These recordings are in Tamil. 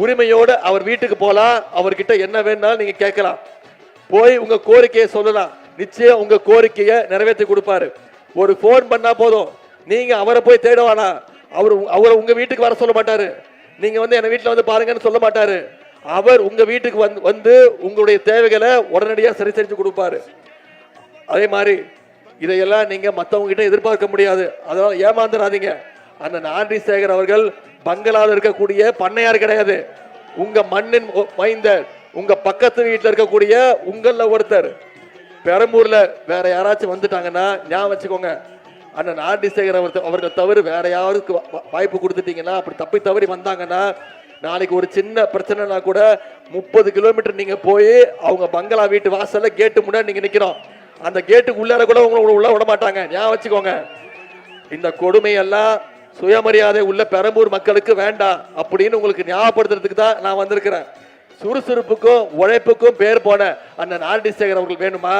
உரிமையோடு அவர் வீட்டுக்கு போலாம். அவர்கிட்ட என்ன வேணாலும் நீங்க கேட்கலாம். போய் உங்க கோரிக்கையை சொல்லலாம். நிச்சயம் உங்க கோரிக்கையை நிறைவேற்றி கொடுப்பாரு. ஒரு போன் பண்ணா போதும். நீங்க அவரை போய் தேடுவானா? அவரை உங்க வீட்டுக்கு வர சொல்ல மாட்டாரு. நீங்க என் வீட்டுல வந்து பாருங்கன்னு சொல்ல மாட்டாரு. அவர் உங்க வீட்டுக்கு வந்து உங்களுடைய தேவைகளை உடனடியாக சரி செஞ்சு கொடுப்பாரு. அதே மாதிரி இதையெல்லாம் நீங்க மற்றவங்க கிட்ட எதிர்பார்க்க முடியாது. அதனால ஏமாந்துடாதீங்க. அண்ணன் ஆண்ட்ரி சேகர் அவர்கள் பங்களாவில் இருக்கக்கூடிய பண்ணையார் கிடையாது. உங்க மண்ணின் மைந்தர், உங்க பக்கத்து வீட்டில் இருக்கக்கூடிய உங்கள ஒருத்தர். பெரம்பூர்ல வேற யாராச்சும் வந்துட்டாங்கன்னா ஞாபகம் வச்சுக்கோங்க, அண்ணன் ஆண்ட்ரி சேகர் அவர்கள் தவிர வேற யாருக்கு வாய்ப்பு கொடுத்துட்டீங்கன்னா, அப்படி தப்பி தவறி வந்தாங்கன்னா, நாளைக்கு ஒரு சின்ன பிரச்சனைனா கூட 30 கிலோமீட்டர் நீங்க போய் அவங்க பங்களா வீட்டு வாசல்ல கேட்டு முன்னாடி நீங்க நிக்கணும். அந்த கேட்டுக்கு உள்ளார கூட உங்களை உள்ள விட மாட்டாங்க. ஞாபகம் வச்சுக்கோங்க. இந்த கொடுமையெல்லாம் சுயமரியாதை உள்ள பெரம்பூர் மக்களுக்கு வேண்டாம் அப்படின்னு உங்களுக்கு ஞாபகப்படுத்துறதுக்கு தான் நான் வந்திருக்கிறேன். சுறுசுறுப்புக்கும் உழைப்புக்கும் பேர் போன அண்ணன் ஆண்ட்ரி சேகர் அவர்கள் வேணுமா?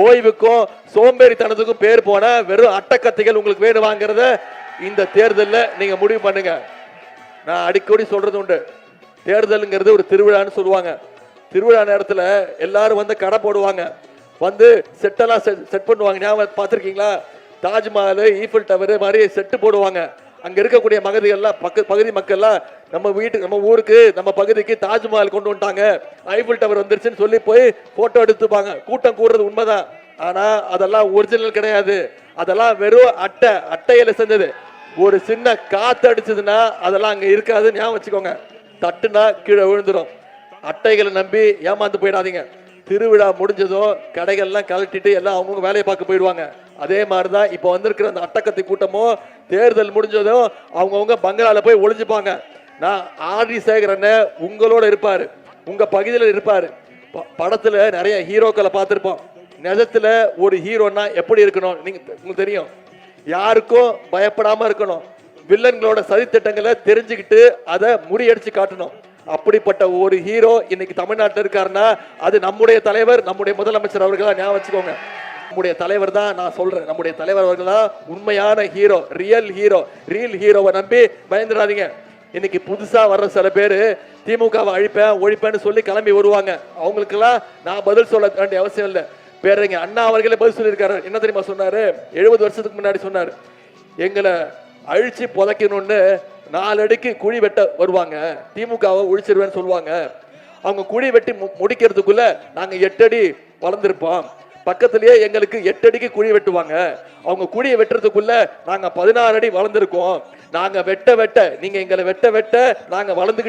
ஓய்வுக்கும் சோம்பேறித்தனத்துக்கும் பேர் போன வெறும் அட்டக்கத்தைகள் உங்களுக்கு வேணுமாங்கிறத இந்த தேர்தலில் நீங்க முடிவு பண்ணுங்க. நான் அடிக்கடி சொல்றது உண்டு, தேர்தலுங்கிறது ஒரு திருவிழான்னு சொல்லுவாங்க. திருவிழா நேரத்தில் எல்லாரும் வந்து கடை போடுவாங்க, வந்து செட்டெல்லாம் செட் பண்ணுவாங்க. ஞாபகம் பார்த்துருக்கீங்களா? தாஜ்மஹால், ஈஃபில் டவர் மாதிரி செட்டு போடுவாங்க. அங்க இருக்கக்கூடிய பகுதி மக்கள்லாம் நம்ம வீட்டுக்கு, நம்ம ஊருக்கு, நம்ம பகுதிக்கு தாஜ்மஹால் கொண்டு வந்துட்டாங்க, ஐஃபில் டவர் வந்துருச்சுன்னு சொல்லி போய் போட்டோ எடுத்துப்பாங்க. கூட்டம் கூடுறது உண்மைதான். ஆனா அதெல்லாம் ஒரிஜினல் கிடையாது. அதெல்லாம் வெறும் அட்டையில செஞ்சது. ஒரு சின்ன காத்து அடிச்சதுன்னா அதெல்லாம் அங்க இருக்காது. ஞாபகம் வச்சுக்கோங்க. தட்டுனா கீழே விழுந்துடும். அட்டைகளை நம்பி ஏமாந்து போயிடாதீங்க. திருவிழா முடிஞ்சதும் கடைகள்லாம் கழட்டிட்டு எல்லாம் அவங்கவுங்க வேலையை பார்க்க போயிடுவாங்க. அதே மாதிரிதான் இப்ப வந்திருக்கிற அந்த அட்டக்கத்தை கூட்டமும் தேர்தல் முடிஞ்சதும் அவங்கவுங்க பங்களால போய் ஒளிஞ்சுப்பாங்க. நான் ஆண்ட்ரி சேகர் அண்ணன் உங்களோட இருப்பாரு, உங்க பகுதியில் இருப்பாரு. படத்துல நிறைய ஹீரோக்களை பார்த்திருப்போம். நிஜத்துல ஒரு ஹீரோன்னா எப்படி இருக்கணும் உங்களுக்கு தெரியும். யாருக்கும் பயப்படாம இருக்கணும். வில்லன்களோட சதித்திட்டங்களை தெரிஞ்சுக்கிட்டு அதை முறியடிச்சு காட்டணும். அப்படிப்பட்ட ஒரு ஹீரோ இன்னைக்கு தமிழ்நாட்டில் இருக்காருன்னா அது நம்முடைய தலைவர், நம்முடைய முதலமைச்சர் அவர்கள் தான். ஞாபகம் வச்சுக்கோங்க. நம்முடைய தலைவர் தான். நான் சொல்றேன், நம்முடைய தலைவர் அவர்கள் தான் உண்மையான ஹீரோ, ரியல் ஹீரோவை நம்பி பயந்துடாதீங்க. இன்னைக்கு புதுசா வர்ற சில பேரு திமுகவை ஒழிப்பேன்னு சொல்லி கிளம்பி வருவாங்க. அவங்களுக்கெல்லாம் நான் பதில் சொல்ல வேண்டிய அவசியம் இல்லை. பேரங்க அண்ணா அவர்களே பதில் சொல்லியிருக்காரு. என்ன தெரியுமா சொன்னாரு? 70 வருஷத்துக்கு முன்னாடி சொன்னாரு, எங்களை அழிச்சு புதைக்கணும்னு 4 அடிக்கு குழி வெட்ட வருவாங்க, திமுகவை ஒழிச்சிருவேன்னு சொல்லுவாங்க. அவங்க குழி வெட்டி முடிக்கிறதுக்குள்ள நாங்க 8 அடி வளர்ந்துருப்போம். பக்கத்திலேயே எங்களுக்கு 8 அடிக்கு குழி வெட்டுவாங்க. அவங்க குழியை வெட்டுறதுக்குள்ள நாங்க 16 அடி வளர்ந்துருக்கோம். நாங்க வெட்ட நீங்க எங்களை வெட்ட நாங்க வளர்ந்துகிட்டு